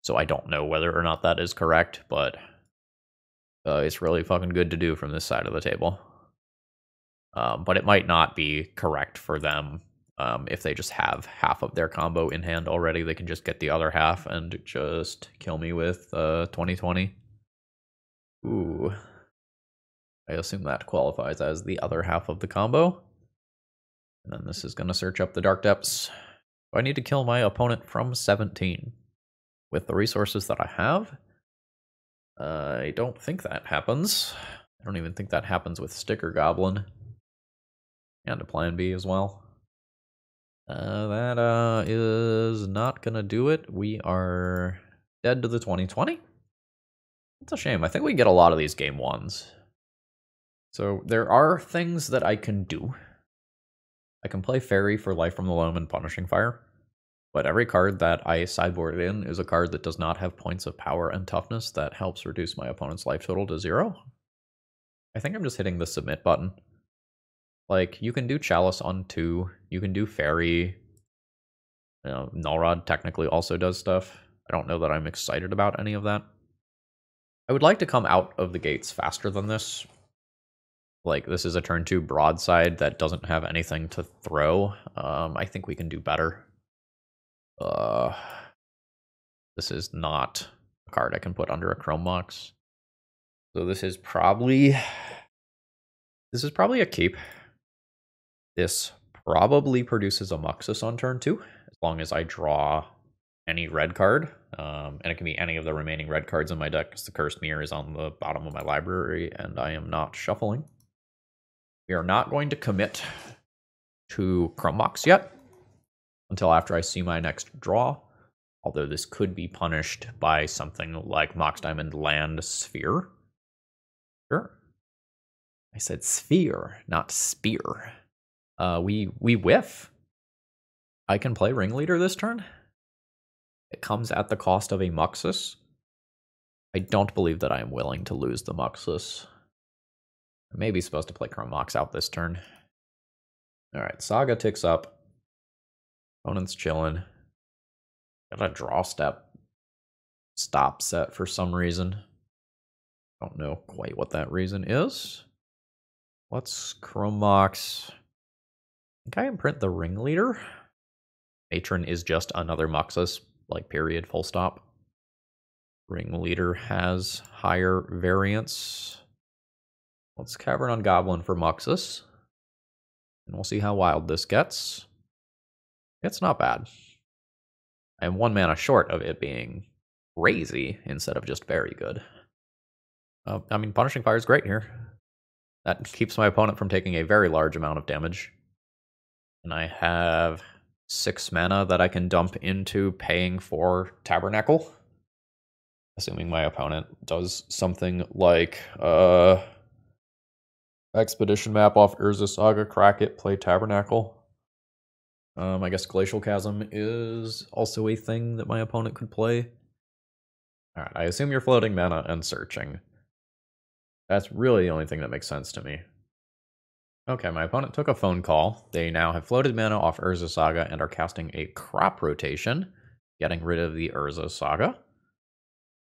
so I don't know whether or not that is correct, but it's really fucking good to do from this side of the table. But it might not be correct for them if they just have half of their combo in hand already. They can just get the other half and just kill me with 2020. Ooh. I assume that qualifies as the other half of the combo. And then this is going to search up the Dark Depths. I need to kill my opponent from 17. With the resources that I have, I don't think that happens. I don't even think that happens with Sticker Goblin. And a plan B as well. That is not going to do it. We are dead to the 2020. It's a shame. I think we get a lot of these game 1s. So there are things that I can do. I can play Fairy for Life from the Loam and Punishing Fire. But every card that I sideboard in is a card that does not have points of power and toughness that helps reduce my opponent's life total to 0. I think I'm just hitting the submit button. Like, you can do Chalice on 2, you can do Fairy. You know, Nullrod technically also does stuff. I don't know that I'm excited about any of that. I would like to come out of the gates faster than this. Like, this is a turn 2 Broadside that doesn't have anything to throw. I think we can do better. This is not a card I can put under a Chrome Mox. So this is probably a keep. This probably produces a Muxus on turn 2, as long as I draw any red card. And it can be any of the remaining red cards in my deck, because the Cursed Mirror is on the bottom of my library, and I am not shuffling. We are not going to commit to Chrome Mox yet, until after I see my next draw. Although this could be punished by something like Mox Diamond Land Sphere. Sure. I said sphere, not spear. We whiff. I can play Ringleader this turn. It comes at the cost of a Muxus. I don't believe that I am willing to lose the Muxus. I may be supposed to play Chrome Mox out this turn. Alright, Saga ticks up. Opponent's chilling. Got a draw step stop set for some reason. Don't know quite what that reason is. Let's Chrome Mox. I think I imprint the Ringleader. Matron is just another Muxus, like period, full stop. Ringleader has higher variance. Let's Cavern on Goblin for Muxus. And we'll see how wild this gets. It's not bad. I am 1 mana short of it being crazy instead of just very good. I mean, Punishing Fire is great here. That keeps my opponent from taking a very large amount of damage. And I have 6 mana that I can dump into paying for Tabernacle. Assuming my opponent does something like Expedition Map off Urza Saga, crack it, play Tabernacle. I guess Glacial Chasm is also a thing that my opponent could play. Alright, I assume you're floating mana and searching. That's really the only thing that makes sense to me. Okay, my opponent took a phone call. They now have floated mana off Urza Saga and are casting a Crop Rotation, getting rid of the Urza Saga.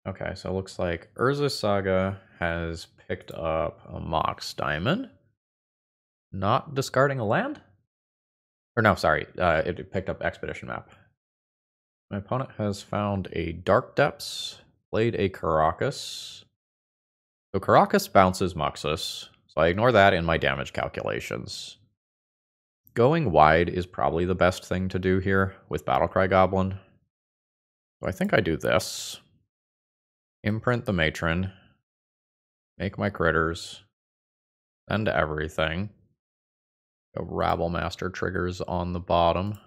Okay, so it looks like Urza Saga has picked up a Mox Diamond. Not discarding a land? Or no, sorry, it picked up Expedition Map. My opponent has found a Dark Depths, played a Caracas. So Caracas bounces Muxus, so I ignore that in my damage calculations. Going wide is probably the best thing to do here with Cry Goblin. So I think I do this. Imprint the Matron. Make my critters. Send everything. Go Rabble Master triggers on the bottom.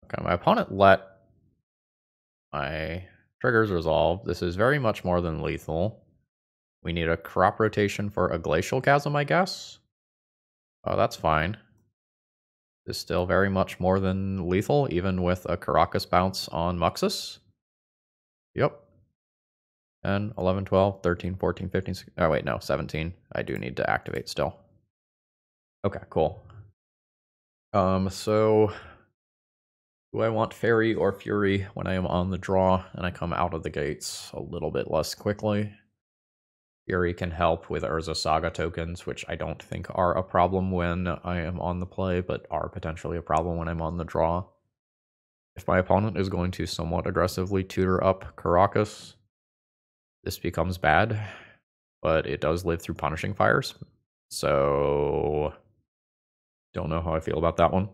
Okay, my opponent let my triggers resolve. This is very much more than lethal. We need a Crop Rotation for a Glacial Chasm, I guess. Oh, that's fine. This is still very much more than lethal, even with a Caracas bounce on Muxus. Yep. 10, 11, 12, 13, 14, 15, 16. Oh, wait, no, 17. I do need to activate still. Okay, cool. So do I want Fairy or Fury when I am on the draw and I come out of the gates a little bit less quickly? Fury can help with Urza Saga tokens, which I don't think are a problem when I am on the play, but are potentially a problem when I'm on the draw. If my opponent is going to somewhat aggressively tutor up Caracas, this becomes bad, but it does live through Punishing Fires, so don't know how I feel about that one.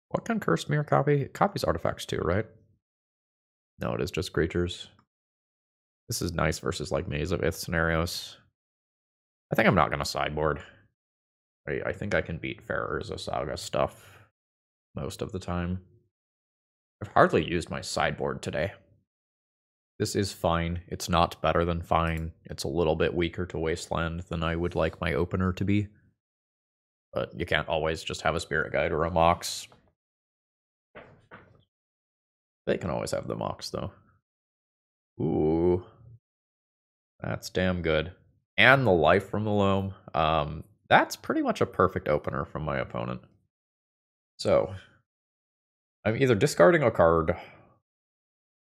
What can Cursed Mirror copy? It copies artifacts too, right? No, it is just creatures. This is nice versus like Maze of Ith scenarios. I think I'm not going to sideboard. I think I can beat Fair Urza Saga stuff most of the time. I've hardly used my sideboard today. This is fine. It's not better than fine. It's a little bit weaker to Wasteland than I would like my opener to be. But you can't always just have a Spirit Guide or a Mox. They can always have the Mox, though. Ooh. That's damn good. And the Life from the Loam. That's pretty much a perfect opener from my opponent. So, I'm either discarding a card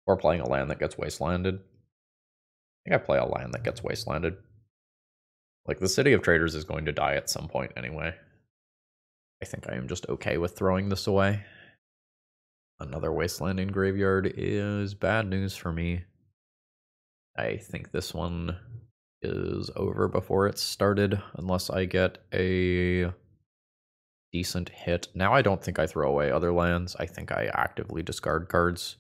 or playing a land that gets wastelanded. I think I play a land that gets wastelanded. Like, the City of Traders is going to die at some point anyway. I think I am just okay with throwing this away. Another wastelanding graveyard is bad news for me. I think this one is over before it started, unless I get a decent hit. Now I don't think I throw away other lands. I think I actively discard cards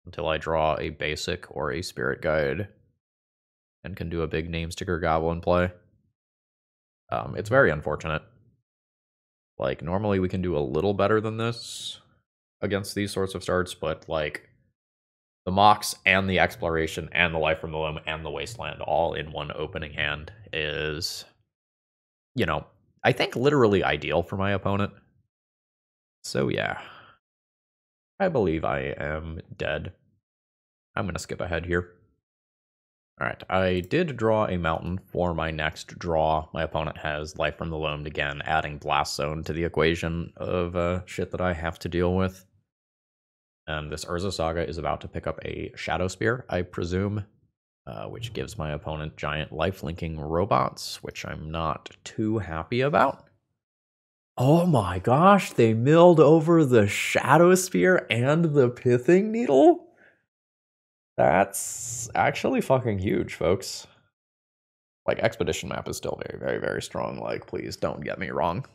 until I draw a basic or a Spirit Guide and can do a big Name Sticker Goblin play. It's very unfortunate. Like, normally we can do a little better than this against these sorts of starts, but like the Mox and the Exploration and the Life from the Loam and the Wasteland all in one opening hand is, you know, I think literally ideal for my opponent. So yeah. I believe I am dead. I'm going to skip ahead here. Alright, I did draw a mountain for my next draw. My opponent has Life from the Loam again, adding Blast Zone to the equation of shit that I have to deal with. And this Urza Saga is about to pick up a Shadow Spear, I presume, which gives my opponent giant life-linking robots, which I'm not too happy about. Oh my gosh, they milled over the Shadow Spear and the Pithing Needle? That's actually fucking huge, folks. Like, Expedition map is still very, very, very strong. Like, please don't get me wrong.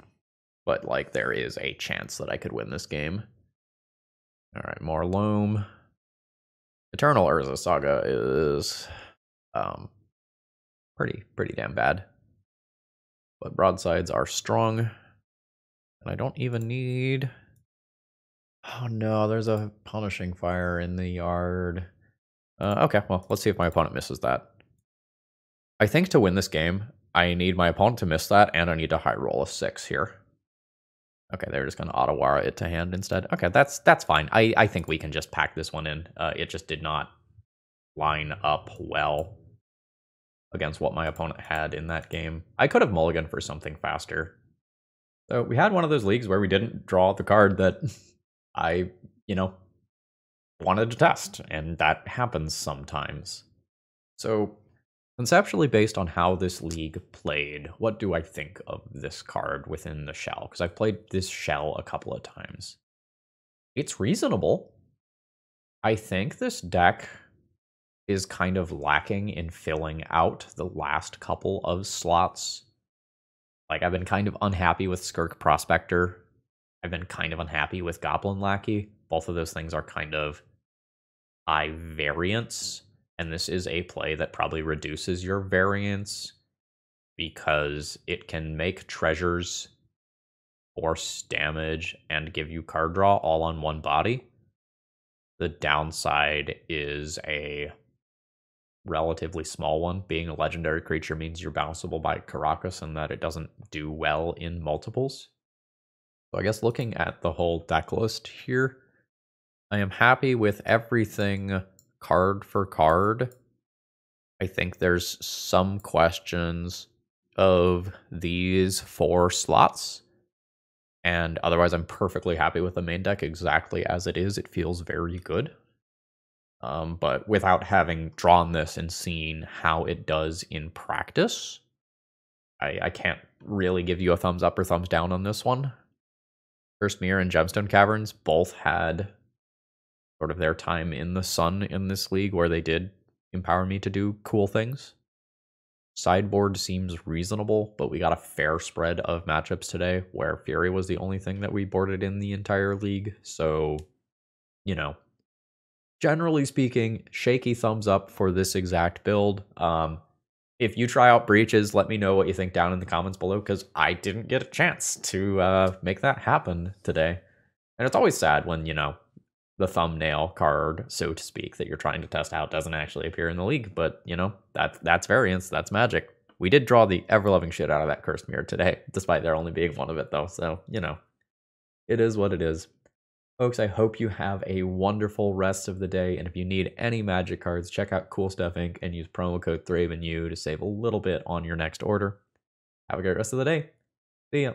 But, like, there is a chance that I could win this game. Alright, more Loam. Eternal Urza Saga is pretty damn bad. But broadsides are strong. And I don't even need... Oh no, there's a Punishing Fire in the yard. Okay, well, let's see if my opponent misses that. I think to win this game, I need my opponent to miss that, and I need to high roll a 6 here. Okay, they're just going to Otawara it to hand instead. Okay, that's fine. I think we can just pack this one in. It just did not line up well against what my opponent had in that game. I could have mulliganed for something faster. So we had one of those leagues where we didn't draw the card that I, wanted to test, and that happens sometimes. So, conceptually based on how this league played, what do I think of this card within the shell? Because I've played this shell a couple of times. It's reasonable. I think this deck is kind of lacking in filling out the last couple of slots. Like, I've been kind of unhappy with Skirk Prospector. I've been kind of unhappy with Goblin Lackey. Both of those things are kind of high variance, and this is a play that probably reduces your variance because it can make treasures, force damage, and give you card draw all on one body. The downside is a relatively small one. Being a legendary creature means you're bounceable by Caracas and that it doesn't do well in multiples. So I guess looking at the whole deck list here, I am happy with everything card for card. I think there's some questions of these 4 slots. And otherwise, I'm perfectly happy with the main deck exactly as it is. It feels very good. But without having drawn this and seen how it does in practice, I can't really give you a thumbs up or thumbs down on this one. Cursed Mirror and Gemstone Caverns both had sort of their time in the sun in this league where they did empower me to do cool things. Sideboard seems reasonable, but we got a fair spread of matchups today where Fury was the only thing that we boarded in the entire league. So, generally speaking, shaky thumbs up for this exact build. If you try out Breeches, let me know what you think down in the comments below, because I didn't get a chance to make that happen today. And it's always sad when, the thumbnail card, so to speak, that you're trying to test out doesn't actually appear in the league. But, that's variance. That's magic. We did draw the ever-loving shit out of that Cursed Mirror today, despite there only being one of it, though. So, it is what it is. Folks, I hope you have a wonderful rest of the day. And if you need any magic cards, check out Cool Stuff Inc. and use promo code ThrabenU to save a little bit on your next order. Have a great rest of the day. See ya.